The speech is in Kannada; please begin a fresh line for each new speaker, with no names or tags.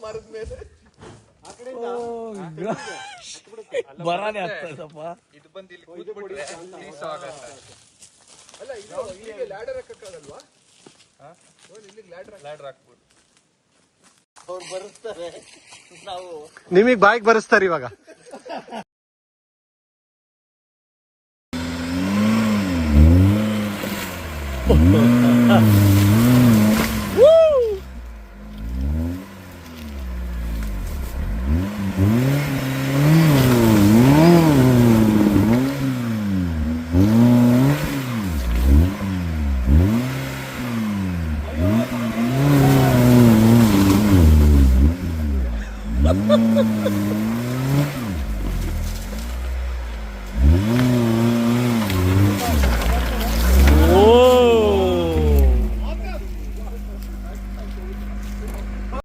ಮರದ ಮೇಲೆ
ಬರಾನೆ ಆಗ್ತದಪ್ಪ.
ಇದು ಬಂದು ಇಲ್ಲಿ ಕೂತ್ಬಿಟ್ರೆ ಅಲ್ಲ ಇದು ಇಲ್ಲಿಗೆ ಲ್ಯಾಡರ್ ಹಾಕಕ್ಕಾಗಲ್ವಾ? ಇಲ್ಲಿಗೆ ಲ್ಯಾಡರ್ ಹಾಕ್ಬೋದು.
ಅವ್ರು ಬರುತ್ತಾರೆ, ನಾವು
ನಿಮಗ್ ಬಾಯಿಗೆ ಬರೆಸ್ತಾರೆ ಇವಾಗ.